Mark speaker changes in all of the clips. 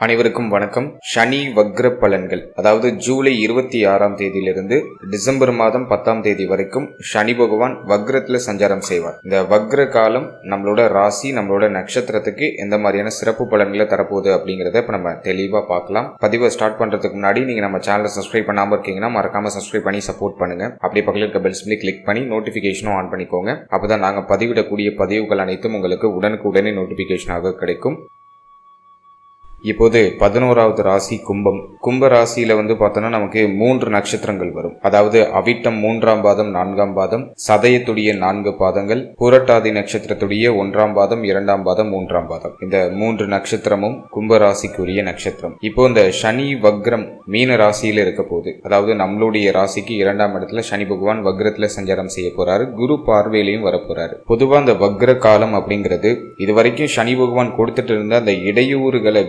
Speaker 1: அனைவருக்கும் வணக்கம். சனி வக்ர பலன்கள், அதாவது ஜூலை 26ஆம் தேதியிலிருந்து டிசம்பர் மாதம் 10ஆம் தேதி வரைக்கும் சனி பகவான் வக்ரத்துல சஞ்சாரம் செய்வார். இந்த வக்ர காலம் நம்மளோட ராசி, நம்மளோட நட்சத்திரத்துக்கு எந்த மாதிரியான சிறப்பு பலன்களை தரப்போகுது அப்படிங்கறத இப்ப நம்ம தெளிவா பார்க்கலாம். பதிவை ஸ்டார்ட் பண்றதுக்கு முன்னாடி நீங்க நம்ம சேனலை சப்ஸ்கிரைப் பண்ணாம இருக்கீங்கன்னா மறக்காம சப்ஸ்கிரைப் பண்ணி சப்போர்ட் பண்ணுங்க. அப்படி பக்கத்தில் இருக்க பெல் சிம்பிளை கிளிக் பண்ணி நோட்டிபிகேஷனும் ஆன் பண்ணிக்கோங்க. அப்பதான் நாங்க பதிவிடக்கூடிய பதிவுகள் அனைத்தும் உங்களுக்கு உடனுக்குடனே நோட்டிபிகேஷனாக கிடைக்கும். இப்போது 11வது ராசி கும்பம். கும்ப ராசியில பார்த்தோம்னா நமக்கு 3 நட்சத்திரங்கள் வரும். அதாவது அவிட்டம் 3ஆம் பாதம் 4ஆம் பாதம், சதயத்துடைய 4 பாதங்கள், புரட்டாதி நட்சத்திரத்துடைய 1ஆம் பாதம் 2ஆம் பாதம் 3ஆம் பாதம். இந்த 3 நட்சத்திரமும் கும்ப ராசிக்குரிய நட்சத்திரம். இப்போ இந்த சனி வக்ரம் மீன ராசியில இருக்க போகுது. அதாவது நம்மளுடைய ராசிக்கு 2ஆம் இடத்துல சனி பகவான் வக்ரத்துல சஞ்சாரம் செய்ய போறாரு. குரு பார்வையிலையும் வர போறாரு. பொதுவா அந்த வக்ர காலம் அப்படிங்கிறது இதுவரைக்கும் சனி பகவான் கொடுத்துட்டு இருந்த அந்த இடையூறுகளை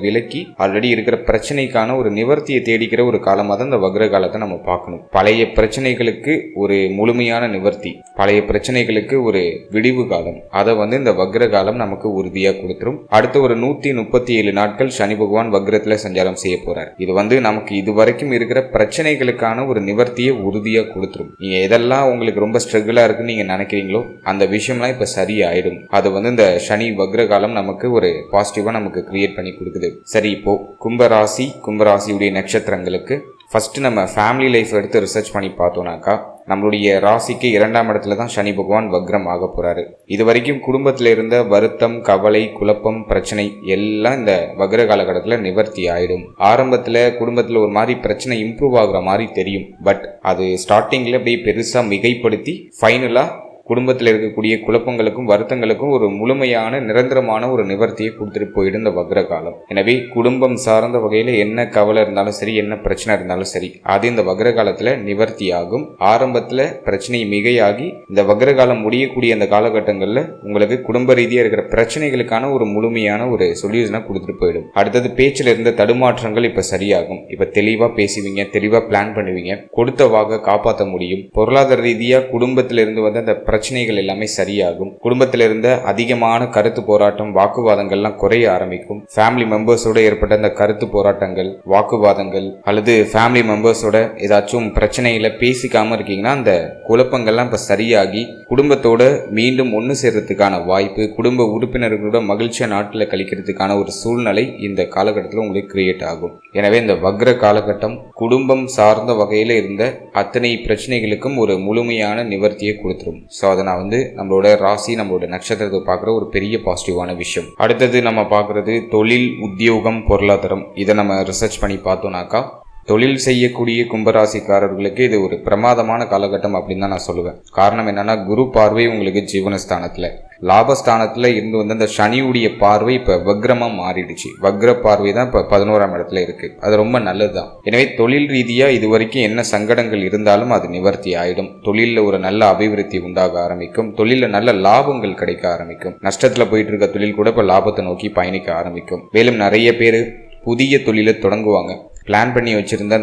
Speaker 1: ஆல்ரெடி இருக்கிற பிரச்சனைக்கான ஒரு நிவர்த்தியை தேடிக்கிற ஒரு காலமாக தான் இந்த வக்ர காலத்தை நம்ம பார்க்கணும். பழைய பிரச்சனைகளுக்கு ஒரு முழுமையான நிவர்த்தி, பழைய பிரச்சனைகளுக்கு ஒரு விடிவு காலம், அதை இந்த வக்ர காலம் நமக்கு உறுதியாக கொடுத்துரும். அடுத்த ஒரு 137 நாட்கள் சனி பகவான் வக்ரத்துல சஞ்சாரம் செய்ய போறார். இது நமக்கு இதுவரைக்கும் இருக்கிற பிரச்சனைகளுக்கான ஒரு நிவர்த்தியை உறுதியாக கொடுத்துரும். நீங்க எதெல்லாம் உங்களுக்கு ரொம்ப ஸ்ட்ரகிளா இருக்குன்னு நீங்க நினைக்கிறீங்களோ அந்த விஷயம்லாம் இப்ப சரியாயிடும். அது இந்த சனி வக்ர காலம் நமக்கு ஒரு பாசிட்டிவா நமக்கு கிரியேட் பண்ணி கொடுக்குது. சரி, இப்போ கும்பராசியுடைய நட்சத்திரங்களுக்கு ஃபர்ஸ்ட் நம்ம ஃபேமிலி லைஃப் எடுத்து ரிசர்ச் பண்ணி பார்த்தோம்னாக்கா நம்மளுடைய ராசிக்கு 2ஆம் இடத்துல தான் சனி பகவான் வக்ரம் ஆக போறாரு. இது வரைக்கும் குடும்பத்தில் இருந்த வருத்தம், கவலை, குழப்பம், பிரச்சனை எல்லாம் இந்த வக்ர காலகட்டத்தில் நிவர்த்தி ஆயிடும். ஆரம்பத்தில் குடும்பத்தில் ஒரு மாதிரி பிரச்சனை இம்ப்ரூவ் ஆகுற மாதிரி தெரியும். பட் அது ஸ்டார்டிங்ல அப்படியே பெருசா மிகைப்படுத்தி ஃபைனலா குடும்பத்தில் இருக்கக்கூடிய குழப்பங்களுக்கும் வருத்தங்களுக்கும் ஒரு முழுமையான நிரந்தரமான ஒரு நிவர்த்தியை கொடுத்துட்டு போயிடும் இந்த வக்ர காலம். எனவே குடும்பம் சார்ந்த வகையில என்ன கவலை இருந்தாலும் சரி, என்ன பிரச்சனை இருந்தாலும் சரி, அது இந்த வக்ர காலத்துல நிவர்த்தி ஆகும். ஆரம்பத்துல பிரச்சனை மிகையாகி இந்த வக்ர காலம் முடியக்கூடிய அந்த காலகட்டங்கள்ல உங்களுக்கு குடும்ப ரீதியா இருக்கிற பிரச்சனைகளுக்கான ஒரு முழுமையான ஒரு சொல்யூஷனை கொடுத்துட்டு போயிடும். அடுத்தது பேச்சில் இருந்த தடுமாற்றங்கள் இப்ப சரியாகும். இப்ப தெளிவா பேசுவீங்க, தெளிவா பிளான் பண்ணுவீங்க, கொடுத்த வாக காப்பாற்ற முடியும். பொருளாதார ரீதியா குடும்பத்தில இருந்து அந்த பிரச்சனைகள் எல்லாமே சரியாகும். குடும்பத்தில் இருந்த அதிகமான கருத்து போராட்டம், வாக்குவாதங்கள்லாம் குறைய ஆரம்பிக்கும். ஃபேமிலி மெம்பர்ஸோட ஏற்பட்ட அந்த கருத்து போராட்டங்கள், வாக்குவாதங்கள் அல்லது ஃபேமிலி மெம்பர்ஸோட ஏதாச்சும் பிரச்சனையில பேசிக்காம இருக்கீங்கன்னா அந்த குழப்பங்கள்லாம் இப்ப சரியாகி குடும்பத்தோட மீண்டும் ஒன்று சேர்றதுக்கான வாய்ப்பு, குடும்ப உறுப்பினர்களோட மகிழ்ச்சியா நாட்டில் கழிக்கிறதுக்கான ஒரு சூழ்நிலை இந்த காலகட்டத்தில் உங்களுக்கு கிரியேட் ஆகும். எனவே இந்த வக்ர காலகட்டம் குடும்பம் சார்ந்த வகையில இருந்த அத்தனை பிரச்சனைகளுக்கும் ஒரு முழுமையான நிவர்த்தியை கொடுத்துரும். ஸோ அதை நான் நம்மளோட ராசி, நம்மளோட நட்சத்திரத்தை பார்க்குற ஒரு பெரிய பாசிட்டிவான விஷயம். அடுத்தது நம்ம பார்க்குறது தொழில், உத்தியோகம், பொருளாதாரம். இதை நம்ம ரிசர்ச் பண்ணி பார்த்தோம்னாக்கா தொழில் செய்யக்கூடிய கும்பராசிக்காரர்களுக்கு இது ஒரு பிரமாதமான காலகட்டம் அப்படின்னு தான் நான் சொல்லுவேன். காரணம் என்னன்னா, குரு பார்வை உங்களுக்கு ஜீவனஸ்தானத்துல, லாபஸ்தானத்துல இருந்து அந்த சனியுடைய பார்வை இப்ப வக்ரமா மாறிடுச்சு. வக்ர பார்வை தான் இப்ப 11ஆம் இடத்துல இருக்கு. அது ரொம்ப நல்லதுதான். எனவே தொழில் ரீதியா இது வரைக்கும் என்ன சங்கடங்கள் இருந்தாலும் அது நிவர்த்தி ஆயிடும். தொழில ஒரு நல்ல அபிவிருத்தி உண்டாக ஆரம்பிக்கும். தொழில நல்ல லாபங்கள் கிடைக்க ஆரம்பிக்கும். நஷ்டத்துல போயிட்டு இருக்க தொழில் கூட இப்ப லாபத்தை நோக்கி பயணிக்க ஆரம்பிக்கும். மேலும் நிறைய பேர் புதிய தொழிலை தொடங்குவாங்க. பிளான் பண்ணி வச்சிருந்த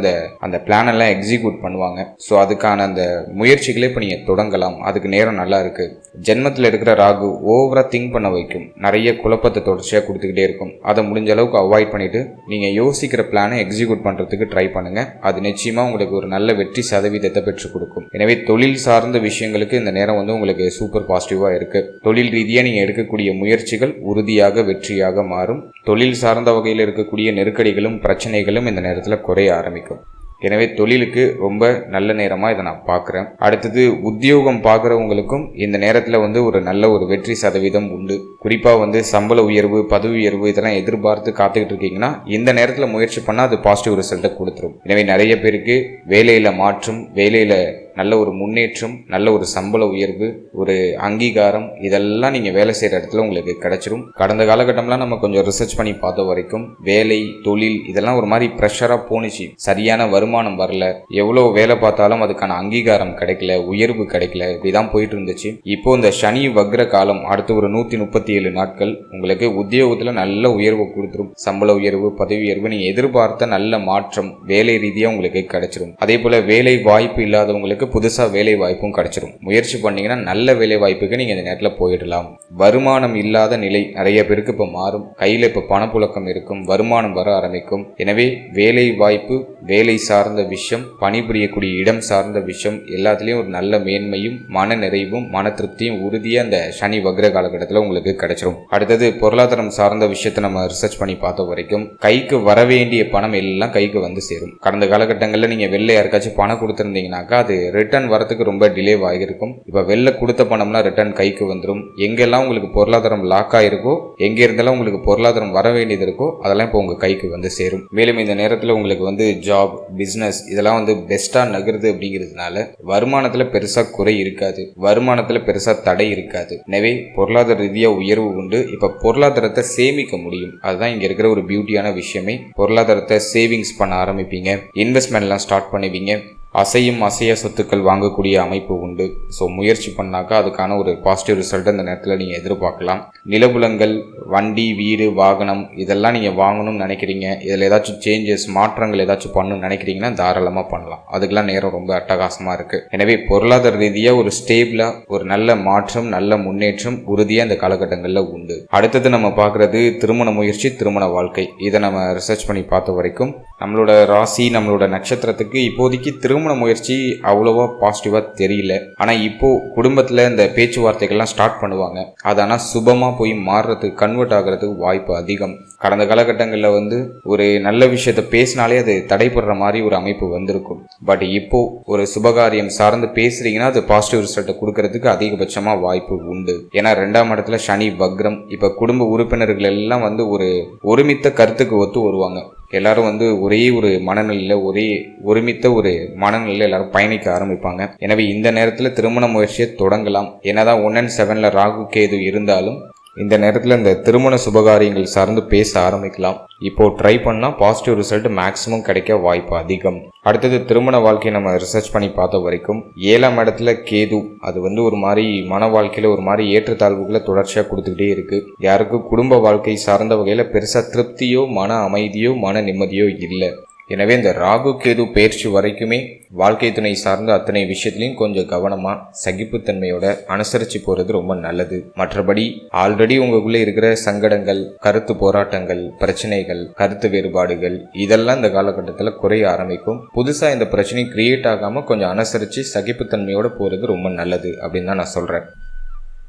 Speaker 1: அந்த பிளான் எல்லாம் எக்ஸிக்யூட் பண்ணுவாங்க. ஸோ அதுக்கான அந்த முயற்சிகளே இப்போ நீங்கள் தொடங்கலாம். அதுக்கு நேரம் நல்லா இருக்கு. ஜென்மத்தில் இருக்கிற ராகு ஓவரா திங்க் பண்ண வைக்கும். நிறைய குழப்பத்தை தொடர்ச்சியாக கொடுத்துக்கிட்டே இருக்கும். அதை முடிஞ்ச அளவுக்கு அவாய்ட் பண்ணிட்டு நீங்கள் யோசிக்கிற பிளானை எக்ஸிக்யூட் பண்ணுறதுக்கு ட்ரை பண்ணுங்க. அது நிச்சயமா உங்களுக்கு ஒரு நல்ல வெற்றி சதவீதத்தை பெற்றுக் கொடுக்கும். எனவே தொழில் சார்ந்த விஷயங்களுக்கு இந்த நேரம் உங்களுக்கு சூப்பர் பாசிட்டிவா இருக்கு. தொழில் ரீதியாக நீங்கள் எடுக்கக்கூடிய முயற்சிகள் உறுதியாக வெற்றியாக மாறும். தொழில் சார்ந்த வகையில் இருக்கக்கூடிய நெருக்கடிகளும் பிரச்சனைகளும் இந்த நேரத்தில் குறைய ஆரம்பிக்கும். எனவே தொழிலுக்கு ரொம்ப நல்ல நேரமா இதை நான் பார்க்குறேன். அடுத்தது உத்தியோகம் பார்க்குறவங்களுக்கும் இந்த நேரத்தில் ஒரு நல்ல ஒரு வெற்றி சதவீதம் உண்டு. குறிப்பாக சம்பள உயர்வு, பதவி உயர்வு இதெல்லாம் எதிர்பார்த்து காத்துக்கிட்டு இருக்கீங்கன்னா இந்த நேரத்தில் முயற்சி பண்ணால் அது பாசிட்டிவ் ரிசல்ட்டை கொடுத்துரும். எனவே நிறைய பேருக்கு வேலையில மாற்றம், வேலையில நல்ல ஒரு முன்னேற்றம், நல்ல ஒரு சம்பள உயர்வு, ஒரு அங்கீகாரம் இதெல்லாம் நீங்கள் வேலை செய்கிற இடத்துல உங்களுக்கு கிடைச்சிரும். கடந்த காலகட்டம்லாம் நம்ம கொஞ்சம் ரிசர்ச் பண்ணி பார்த்த வரைக்கும் வேலை, தொழில் இதெல்லாம் ஒரு மாதிரி ப்ரெஷராக போணுச்சு. சரியான வருமானம் வரல, எவ்வளோ வேலை பார்த்தாலும் அதுக்கான அங்கீகாரம் கிடைக்கல, உயர்வு கிடைக்கல, இப்படிதான் போயிட்டு இருந்துச்சு. இப்போ இந்த சனி வக்ர காலம் அடுத்து ஒரு 137 நாட்கள் உங்களுக்கு உத்தியோகத்தில் நல்ல உயர்வு கொடுத்துரும். சம்பள உயர்வு, பதவி உயர்வு, நீங்கள் எதிர்பார்த்த நல்ல மாற்றம் வேலை ரீதியாக உங்களுக்கு கிடைச்சிரும். அதே போல வேலை வாய்ப்பு இல்லாதவங்களுக்கு புதுசாக வேலை வாய்ப்பும் கிடைச்சிடும். முயற்சி பண்ணீங்கன்னா நல்ல வேலை வாய்ப்புக்கு நீங்கள் இந்த நேரத்தில் போயிடலாம். வருமானம் இல்லாத நிலை நிறைய பேருக்கு இப்போ மாறும். கையில் இப்போ பணப்புழக்கம் இருக்கும், வருமானம் வர ஆரம்பிக்கும். எனவே வேலை வாய்ப்பு, வேலை சார்ந்த விஷயம், பணிபுரியக்கூடிய இடம் சார்ந்த விஷயம் எல்லாத்துலேயும் ஒரு நல்ல மேன்மையும் மன நிறைவும் மன திருப்தியும் உறுதியாக அந்த சனி வக்ர காலகட்டத்தில் உங்களுக்கு கிடைச்சிடும். அடுத்தது பொருளாதாரம் சார்ந்த விஷயத்தை நம்ம ரிசர்ச் பண்ணி பார்த்த வரைக்கும் கைக்கு வர வேண்டிய பணம் எல்லாம் கைக்கு வந்து சேரும். கடந்த காலகட்டங்களில் நீங்கள் வெளில யாருக்காச்சும் பணம் கொடுத்துருந்தீங்கன்னாக்கா அது ரிட்டர்ன் வரதுக்கு ரொம்ப டிலே ஆகிருக்கும். இப்போ வெளில கொடுத்த பணம்லாம் ரிட்டர்ன் கைக்கு வந்துடும். எங்கெல்லாம் உங்களுக்கு பொருளாதாரம் லாக் ஆகிருக்கோ, எங்கே இருந்தாலும் உங்களுக்கு பொருளாதாரம் வர வேண்டியது இருக்கோ அதெல்லாம் இப்போ உங்கள் கைக்கு வந்து சேரும். மேலும் இந்த நேரத்தில் உங்களுக்கு வந்து ஜாப், பிஸ்னஸ் இதெல்லாம் வந்து பெஸ்ட்டாக நகருது அப்படிங்கிறதுனால வருமானத்தில் பெருசாக குறை இருக்காது, வருமானத்தில் பெருசாக தடை இருக்காது. எனவே பொருளாதார ரீதியாக உயர்வு உண்டு. இப்போ பொருளாதாரத்தை சேமிக்க முடியும். அதுதான் இங்கே இருக்கிற ஒரு பியூட்டியான விஷயமே. பொருளாதாரத்தை சேவிங்ஸ் பண்ண ஆரம்பிப்பீங்க, இன்வெஸ்ட்மெண்ட்லாம் ஸ்டார்ட் பண்ணுவீங்க. அசையும் அசைய சொத்துக்கள் வாங்கக்கூடிய அமைப்பு உண்டு. ஸோ முயற்சி பண்ணாக்கா அதுக்கான ஒரு பாசிட்டிவ் ரிசல்ட் இந்த நேரத்தில் நீங்கள் எதிர்பார்க்கலாம். நிலபுலங்கள், வண்டி, வீடு, வாகனம் இதெல்லாம் நீங்கள் வாங்கணும்னு நினைக்கிறீங்க, இதில் ஏதாச்சும் சேஞ்சஸ், மாற்றங்கள் ஏதாச்சும் பண்ணணும்னு நினைக்கிறீங்கன்னா தாராளமாக பண்ணலாம். அதுக்கெல்லாம் நேரம் ரொம்ப அட்டகாசமாக இருக்குது. எனவே பொருளாதார ரீதியாக ஒரு ஸ்டேபிளாக ஒரு நல்ல மாற்றம், நல்ல முன்னேற்றம் உறுதியாக இந்த காலகட்டங்களில் உண்டு. அடுத்தது நம்ம பார்க்குறது திருமண முயற்சி, திருமண வாழ்க்கை. இதை நம்ம ரிசர்ச் பண்ணி பார்த்த வரைக்கும் நம்மளோட ராசி, நம்மளோட நட்சத்திரத்துக்கு இப்போதைக்கு திருமண முயற்சி அவ்வளோவா பாசிட்டிவாக தெரியல. ஆனால் இப்போ குடும்பத்தில் இந்த பேச்சுவார்த்தைகள்லாம் ஸ்டார்ட் பண்ணுவாங்க. அது ஆனால் சுபமாக போய் மாறுறதுக்கு, கன்வெர்ட் ஆகிறதுக்கு வாய்ப்பு அதிகம். கடந்த காலகட்டங்களில் வந்து ஒரு நல்ல விஷயத்தை பேசினாலே அது தடைப்படுற மாதிரி ஒரு அமைப்பு வந்திருக்கும். பட் இப்போ ஒரு சுபகாரியம் சார்ந்து பேசுறீங்கன்னா அது பாசிட்டிவ் ரிசல்ட்டை கொடுக்கறதுக்கு அதிகபட்சமாக வாய்ப்பு உண்டு. ஏன்னா 2ஆம் இடத்துல சனி வக்ரம். இப்போ குடும்ப உறுப்பினர்கள் எல்லாம் வந்து ஒரு ஒருமித்த கருத்துக்கு ஒத்து வருவாங்க. எல்லாரும் வந்து ஒரே ஒரு மனநிலையில், ஒரே ஒருமித்த ஒரு மனநிலையில் எல்லாரும் பயணிக்க ஆரம்பிப்பாங்க. எனவே இந்த நேரத்தில் திருமண முயற்சியை தொடங்கலாம். என்னதான் 1 and 7 ராகு கேது இருந்தாலும் இந்த நேரத்தில் இந்த திருமண சுபகாரியங்கள் சார்ந்து பேச ஆரம்பிக்கலாம். இப்போ ட்ரை பண்ணால் பாசிட்டிவ் ரிசல்ட் மேக்ஸிமம் கிடைக்க வாய்ப்பு அதிகம். அடுத்தது திருமண வாழ்க்கையை நம்ம ரிசர்ச் பண்ணி பார்த்த வரைக்கும் 7ஆம் இடத்துல கேது. அது வந்து ஒரு மாதிரி மன வாழ்க்கையில் ஒரு மாதிரி ஏற்றத்தாழ்வுகளை தொடர்ச்சியாக கொடுத்துக்கிட்டே இருக்குது. யாருக்கும் குடும்ப வாழ்க்கை சார்ந்த வகையில் பெருசாக திருப்தியோ மன அமைதியோ மன நிம்மதியோ இல்லை. எனவே இந்த ராகு கேது பயிற்சி வரைக்குமே வாழ்க்கை துணை சார்ந்த அத்தனை விஷயத்துலையும் கொஞ்சம் கவனமாக சகிப்புத்தன்மையோட அனுசரித்து போகிறது ரொம்ப நல்லது. மற்றபடி ஆல்ரெடி உங்களுக்குள்ளே இருக்கிற சங்கடங்கள், கருத்து போராட்டங்கள், பிரச்சனைகள், கருத்து வேறுபாடுகள் இதெல்லாம் இந்த காலகட்டத்தில் குறைய ஆரம்பிக்கும். புதுசாக இந்த பிரச்சனை கிரியேட் ஆகாமல் கொஞ்சம் அனுசரித்து சகிப்புத்தன்மையோடு போகிறது ரொம்ப நல்லது அப்படின்னு தான் நான் சொல்கிறேன்.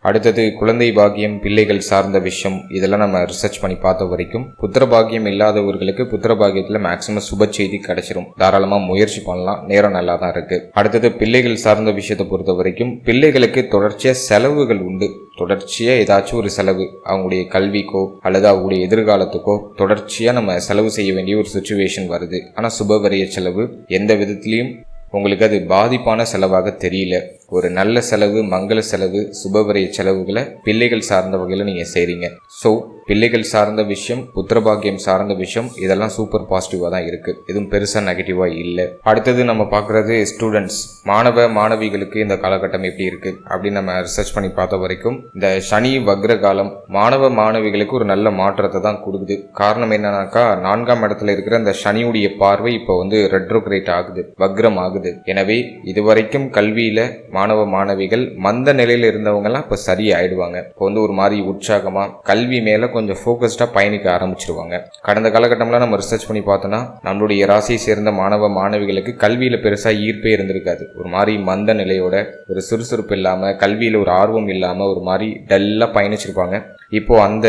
Speaker 1: அடுத்தது குழந்தை பாக்கியம், பிள்ளைகள் சார்ந்த விஷயம் இதெல்லாம் நம்ம ரிசர்ச் பண்ணி பார்த்த வரைக்கும் புத்திர பாக்கியம் இல்லாதவர்களுக்கு புத்திர பாக்கியத்தில் மேக்ஸிமம் சுப செய்தி கிடைச்சிரும். தாராளமாக முயற்சி பண்ணலாம், நேரம் நல்லா தான் இருக்கு. அடுத்தது பிள்ளைகள் சார்ந்த விஷயத்தை பொறுத்த வரைக்கும் பிள்ளைகளுக்கு தொடர்ச்சியாக செலவுகள் உண்டு. தொடர்ச்சியாக ஏதாச்சும் ஒரு செலவு, அவங்களுடைய கல்விக்கோ அல்லது அவங்களுடைய எதிர்காலத்துக்கோ தொடர்ச்சியாக நம்ம செலவு செய்ய வேண்டிய ஒரு சுச்சுவேஷன் வருது. ஆனால் சுபவரிய செலவு எந்த விதத்திலையும் உங்களுக்கு அது பாதிப்பான செலவாக தெரியல. ஒரு நல்ல செலவு, மங்கள செலவு, சுபவரிய செலவுகளை பிள்ளைகள் சார்ந்த வகையில் நீங்கள் செய்கிறீங்க. ஸோ பிள்ளைகள் சார்ந்த விஷயம், புத்திரபாகியம் சார்ந்த விஷயம் இதெல்லாம் சூப்பர் பாசிட்டிவாக தான் இருக்குது. எதுவும் பெருசாக நெகட்டிவாக இல்லை. அடுத்தது நம்ம பார்க்குறது ஸ்டூடெண்ட்ஸ், மாணவ மாணவிகளுக்கு இந்த காலகட்டம் எப்படி இருக்குது அப்படின்னு நம்ம ரிசர்ச் பண்ணி பார்த்த வரைக்கும் இந்த சனி வக்ர காலம் மாணவ மாணவிகளுக்கு ஒரு நல்ல மாற்றத்தை தான் கொடுக்குது. காரணம் என்னன்னாக்கா 4ஆம் இடத்துல இருக்கிற இந்த சனியுடைய பார்வை இப்போ வந்து ரெட்ரோகிரேட் ஆகுது, வக்ரம் ஆகுது. எனவே இதுவரைக்கும் கல்வியில் மாணவ மாணவிகள் மந்த நிலையில் இருந்தவங்கலாம் இப்போ சரியாயிடுவாங்க. இப்போ வந்து ஒரு மாதிரி உற்சாகமாக கல்வி மேலே கொஞ்சம் ஃபோக்கஸ்டாக பயணிக்க ஆரம்பிச்சிருவாங்க. கடந்த காலகட்டம்லாம் நம்ம ரிசர்ச் பண்ணி பார்த்தோன்னா நம்மளுடைய ராசியை சேர்ந்த மாணவ மாணவிகளுக்கு கல்வியில் பெருசாக ஈர்ப்பே இருந்திருக்காது. ஒரு மாதிரி மந்த நிலையோட, ஒரு சுறுசுறுப்பு இல்லாமல், கல்வியில் ஒரு ஆர்வம் இல்லாமல் ஒரு மாதிரி டல்லாக பயணிச்சிருப்பாங்க. இப்போ அந்த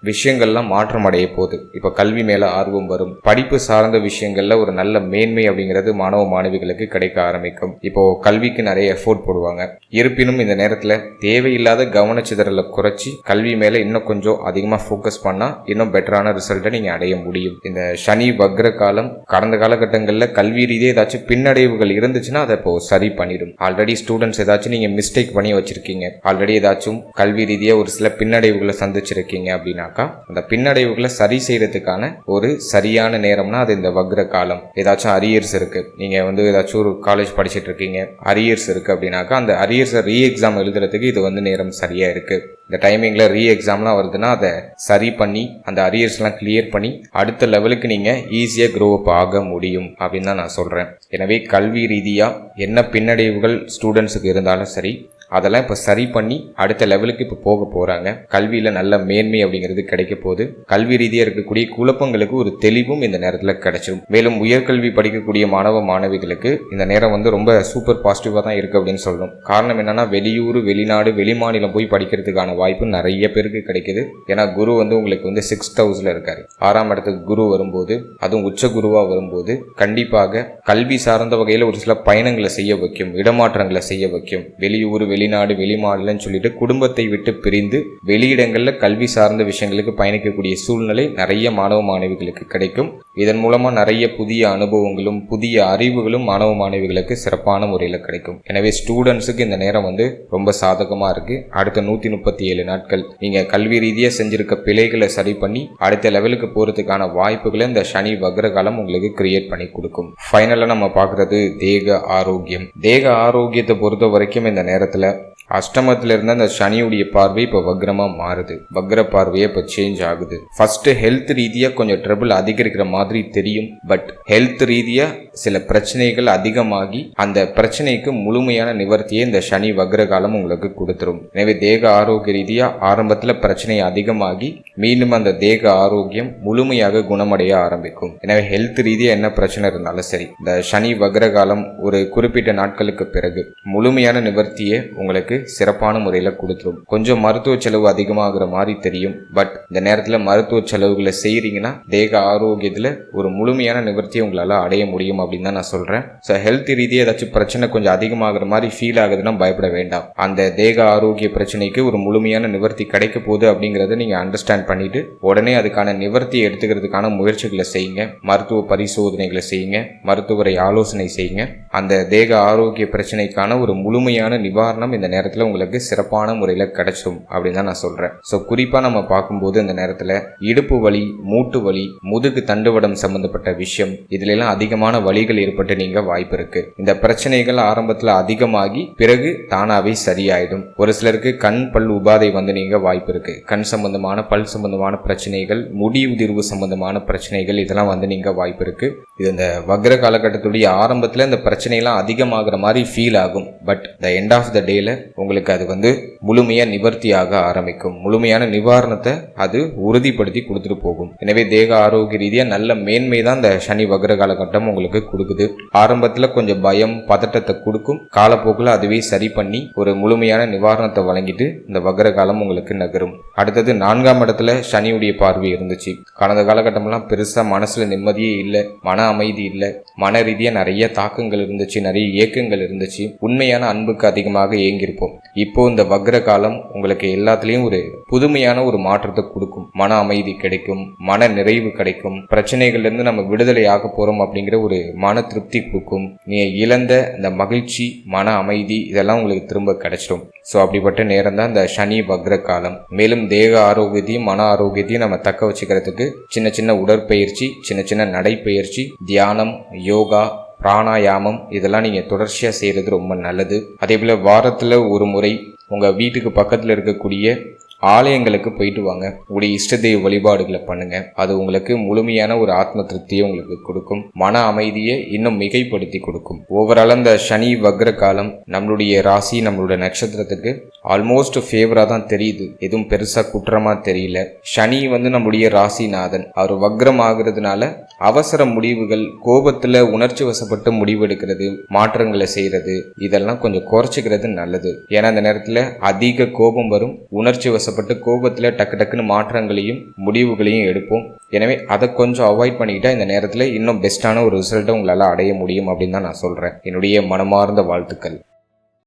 Speaker 1: விஷயங்கள்லாம் மாற்றம் அடைய போகுது. இப்போ கல்வி மேலே ஆர்வம் வரும். படிப்பு சார்ந்த விஷயங்கள்ல ஒரு நல்ல மேன்மை அப்படிங்கிறது மாணவ மாணவிகளுக்கு கிடைக்க ஆரம்பிக்கும். இப்போ கல்விக்கு நிறைய எஃபோர்ட் போடுவாங்க. இருப்பினும் இந்த நேரத்தில் தேவையில்லாத கவனச்சிதறலை குறைச்சி கல்வி மேலே இன்னும் கொஞ்சம் அதிகமாக ஃபோக்கஸ் பண்ணால் இன்னும் பெட்டரான ரிசல்ட்டை நீங்கள் அடைய முடியும். இந்த சனி வக்ர காலம் கடந்த காலகட்டங்களில் கல்வி ரீதியாக ஏதாச்சும் பின்னடைவுகள் இருந்துச்சுன்னா அதை இப்போ சரி பண்ணிடும். ஆல்ரெடி ஸ்டூடெண்ட்ஸ் ஏதாச்சும் நீங்கள் மிஸ்டேக் பண்ணி வச்சிருக்கீங்க, ஆல்ரெடி ஏதாச்சும் கல்வி ரீதியாக ஒரு சில பின்னடைவுகளை சந்திச்சிருக்கீங்க அப்படின்னாக்கா அந்த பின்னடைவுகளை சரி செய்யறதுக்கான ஒரு சரியான நேரம்னா அது இந்த வக்ர காலம். ஏதாச்சும் அரியர்ஸ் இருக்கு, நீங்க வந்து ஏதாச்சும் ஒரு காலேஜ் படிச்சுட்டு இருக்கீங்க, அரியர்ஸ் இருக்கு அப்படின்னாக்கா அந்த அரியர்ஸை ரீ எக்ஸாம் எழுதுறதுக்கு இது வந்து நேரம் சரியா இருக்கு. இந்த டைமிங்ல ரீ எக்ஸாம்லாம் வருதுன்னா அதை சரி பண்ணி அந்த அரியர்ஸ்லாம் கிளியர் பண்ணி அடுத்த லெவலுக்கு நீங்க ஈஸியா க்ரோ அப் ஆக முடியும் அப்படின்னு தான் நான் சொல்றேன். எனவே கல்வி ரீதியா என்ன பின்னடைவுகள் ஸ்டூடெண்ட்ஸுக்கு இருந்தாலும் சரி, அதெல்லாம் இப்போ சரி பண்ணி அடுத்த லெவலுக்கு இப்போ போக போகிறாங்க. கல்வியில் நல்ல மேன்மை அப்படிங்கிறது கிடைக்க போகுது. கல்வி ரீதியாக இருக்கக்கூடிய குழப்பங்களுக்கு ஒரு தெளிவும் இந்த நேரத்தில் கிடைச்சிடும். மேலும் உயர்கல்வி படிக்கக்கூடிய மாணவ மாணவிகளுக்கு இந்த நேரம் வந்து ரொம்ப சூப்பர் பாசிட்டிவாக தான் இருக்குது அப்படின்னு சொல்லணும். காரணம் என்னன்னா, வெளியூர் வெளிநாடு வெளிமாநிலம் போய் படிக்கிறதுக்கான வாய்ப்பு நிறைய பேருக்கு கிடைக்குது. ஏன்னா குரு வந்து உங்களுக்கு வந்து 6th ஹவுஸில் இருக்காரு. 6ஆம் இடத்துக்கு குரு வரும்போது, அதுவும் உச்ச குருவாக வரும்போது கண்டிப்பாக கல்வி சார்ந்த வகையில் ஒரு சில பயணங்களை செய்ய வைக்கும், இடமாற்றங்களை செய்ய வைக்கும். வெளியூர் வெளிநாடு வெளிமாநிலம்னு சொல்லிட்டு குடும்பத்தை விட்டு பிரிந்து வெளியிடங்களில் கல்வி சார்ந்த விஷயங்களுக்கு பயணிக்கக்கூடிய சூழ்நிலை நிறைய மாணவ மாணவிகளுக்கு கிடைக்கும். இதன் மூலமா நிறைய புதிய அனுபவங்களும் புதிய அறிவுகளும் மாணவ மாணவிகளுக்கு சிறப்பான முறையில் கிடைக்கும். எனவே ஸ்டூடெண்ட்ஸுக்கு இந்த நேரம் வந்து ரொம்ப சாதகமா இருக்கு. அடுத்த 137 நாட்கள் நீங்க கல்வி ரீதியாக செஞ்சிருக்க பிழைகளை சரி பண்ணி அடுத்த லெவலுக்கு போறதுக்கான வாய்ப்புகளை இந்த சனி வக்ர காலம் உங்களுக்கு கிரியேட் பண்ணி கொடுக்கும். ஃபைனலா நம்ம பார்க்கறது தேக ஆரோக்கியம். தேக ஆரோக்கியத்தை பொறுத்த வரைக்கும் இந்த நேரத்துல அஷ்டமத்துல இருந்த அந்த சனியுடைய பார்வை இப்போ வக்ரமா மாறுது. வக்ர பார்வையே இப்போ சேஞ்ச் ஆகுது. ஃபர்ஸ்ட் ஹெல்த் ரீதியா கொஞ்சம் ட்ரபிள் அதிகரிக்கிற மாதிரி தெரியும். பட் ஹெல்த் ரீதியா சில பிரச்சனைகள் அதிகமாகி அந்த பிரச்சனைக்கு முழுமையான நிவர்த்தியை இந்த சனி வக்ர காலம் உங்களுக்கு கொடுத்துரும். எனவே தேக ஆரோக்கிய ரீதியா ஆரம்பத்துல பிரச்சனை அதிகமாகி மீண்டும் அந்த தேக ஆரோக்கியம் முழுமையாக குணமடைய ஆரம்பிக்கும். எனவே ஹெல்த் ரீதியா என்ன பிரச்சனை இருந்தாலும் சரி, இந்த சனி வக்ர காலம் ஒரு குறிப்பிட்ட நாட்களுக்கு பிறகு முழுமையான நிவர்த்தியை உங்களுக்கு சிறப்பான முறையில் கொடுத்துரும். கொஞ்சம் மருத்துவ செலவு அதிகமாகிற மாதிரி தெரியும். பட் இந்த நேரத்தில் மருத்துவ செலவுகளை செய்யறீங்கன்னா தேக ஆரோக்கியத்தில் ஒரு முழுமையான நிவர்த்தியை உங்களால் அடைய முடியும் அப்படின்னு தான் நான் சொல்றேன். ஸோ ஹெல்த் ரீதியாக ஏதாச்சும் பிரச்சனை கொஞ்சம் அதிகமாகிற மாதிரி ஃபீல் ஆகுதுன்னா பயப்பட வேண்டாம். அந்த தேக ஆரோக்கிய பிரச்சனைக்கு ஒரு முழுமையான நிவர்த்தி கிடைக்க போகுது அப்படிங்கிறத நீங்க அண்டர்ஸ்டாண்ட் பண்ணிட்டு உடனே அதுக்கான நிவர்த்தியை எடுத்துக்கிறதுக்கான முயற்சிகளை செய்யுங்க. மருத்துவ பரிசோதனைகளை செய்யுங்க. மருத்துவரை ஆலோசனை செய்யுங்க. அந்த தேக ஆரோக்கிய பிரச்சனைக்கான ஒரு முழுமையான நிவாரணம் இந்த நேரத்தில் உங்களுக்கு சிறப்பான முறையில் கிடைச்சிடும் அப்படின்னு தான் நான் சொல்றேன். ஸோ குறிப்பா நம்ம பார்க்கும்போது இந்த நேரத்தில் இடுப்பு வலி, மூட்டு வலி, முதுகு தண்டுவடம் சம்பந்தப்பட்ட விஷயம், இதுல எல்லாம் அதிகமான வலிகள் ஏற்பட்டு நீங்க வாய்ப்பு இருக்கு. இந்த பிரச்சனைகள் ஆரம்பத்தில் அதிகமாகி பிறகு தானாவே சரியாயிடும். ஒரு சிலருக்கு கண் பல் உபாதை வந்து நீங்க வாய்ப்பு இருக்கு. கண் சம்பந்தமான பல் சம்பந்தமான பிரச்சனைகள், முடி உதிர்வு சம்பந்தமான பிரச்சனைகள், இதெல்லாம் வந்து நீங்க வாய்ப்பு இருக்கு. இது இந்த வக்ர காலகட்டத்துடைய ஆரம்பத்தில் இந்த பிரச்சனைலாம் அதிகமாகிற மாதிரி ஃபீல் ஆகும். But the end of the tale உங்களுக்கு அது வந்து முழுமையா நிவர்த்தியாக ஆரம்பிக்கும். முழுமையான நிவாரணத்தை அது உறுதிப்படுத்தி கொடுத்துட்டு போகும். எனவே தேக ஆரோக்கிய ரீதியா நல்ல மேன்மை தான் இந்த சனி வக்ர காலகட்டம் உங்களுக்கு கொடுக்குது. ஆரம்பத்துல கொஞ்சம் பயம் பதட்டத்தை கொடுக்கும். காலப்போக்கில் அதுவே சரி பண்ணி ஒரு முழுமையான நிவாரணத்தை வழங்கிட்டு இந்த வக்ர காலம் உங்களுக்கு நகரும். அடுத்தது 4ஆம் இடத்துல சனியுடைய பார்வை இருந்துச்சு. கடந்த காலகட்டம்லாம் பெருசா மனசுல நிம்மதியே இல்லை, மன அமைதி இல்லை, மன ரீதியா நிறைய தாக்கங்கள் இருந்துச்சு, நிறைய இயக்கங்கள் இருந்துச்சு. உண்மையான அன்புக்கு அதிகமாக ஏங்கியிருப்போம். இப்போ இந்த வக்ர காலம் உங்களுக்கு எல்லாத்துலயும் ஒரு புதுமையான ஒரு மாற்றத்தை கொடுக்கும். மன அமைதி கிடைக்கும், மன நிறைவு கிடைக்கும், பிரச்சனைகள்ல இருந்து நம்ம விடுதலை ஆக போறோம் அப்படிங்கிற ஒரு மன திருப்தி கொடுக்கும். நீங்க இழந்த இந்த மகிழ்ச்சி, மன அமைதி இதெல்லாம் உங்களுக்கு திரும்ப கிடைச்சிடும். ஸோ அப்படிப்பட்ட நேரம் தான் இந்த சனி வக்ர காலம். மேலும் தேக ஆரோக்கியத்தையும் மன ஆரோக்கியத்தையும் நம்ம தக்க வச்சுக்கிறதுக்கு சின்ன சின்ன உடற்பயிற்சி, சின்ன சின்ன நடைப்பயிற்சி, தியானம், யோகா, பிராணாயாமம் இதெல்லாம் நீங்க தொடர்ச்சியா செய்யறது ரொம்ப நல்லது. அதே போல வாரத்துல ஒரு முறை உங்க வீட்டுக்கு பக்கத்துல இருக்கக்கூடிய ஆலயங்களுக்கு போயிட்டு வாங்க. உங்களுடைய இஷ்ட தெய்வ வழிபாடுகளை பண்ணுங்க. அது உங்களுக்கு முழுமையான ஒரு ஆத்ம திருப்தியை உங்களுக்கு கொடுக்கும். மன அமைதியை இன்னும் மிகைப்படுத்தி கொடுக்கும். ஓவரால் இந்த சனி வக்ர காலம் நம்மளுடைய ராசி, நம்மளுடைய நட்சத்திரத்துக்கு ஆல்மோஸ்ட் ஃபேவரா தான் தெரியுது. எதுவும் பெருசா குற்றமா தெரியல. சனி வந்து நம்முடைய ராசிநாதன். அவர் வக்ரம் ஆகுறதுனால அவசர முடிவுகள், கோபத்துல உணர்ச்சி வசப்பட்டு முடிவெடுக்கிறது, மாற்றங்களை செய்யறது, இதெல்லாம் கொஞ்சம் குறைச்சிக்கிறது நல்லது. ஏன்னா இந்த நேரத்துல அதிக கோபம் வரும். உணர்ச்சி வசப்பட்டு கோபத்துல டக்கு டக்குன்னு மாற்றங்களையும் முடிவுகளையும் எடுப்போம். எனவே அதை கொஞ்சம் அவாய்ட் பண்ணிக்கிட்டா இந்த நேரத்துல இன்னும் பெஸ்டான ஒரு ரிசல்ட்டை உங்களால அடைய முடியும் அப்படின்னு தான் நான் சொல்றேன். என்னுடைய மனமார்ந்த வாழ்த்துக்கள்.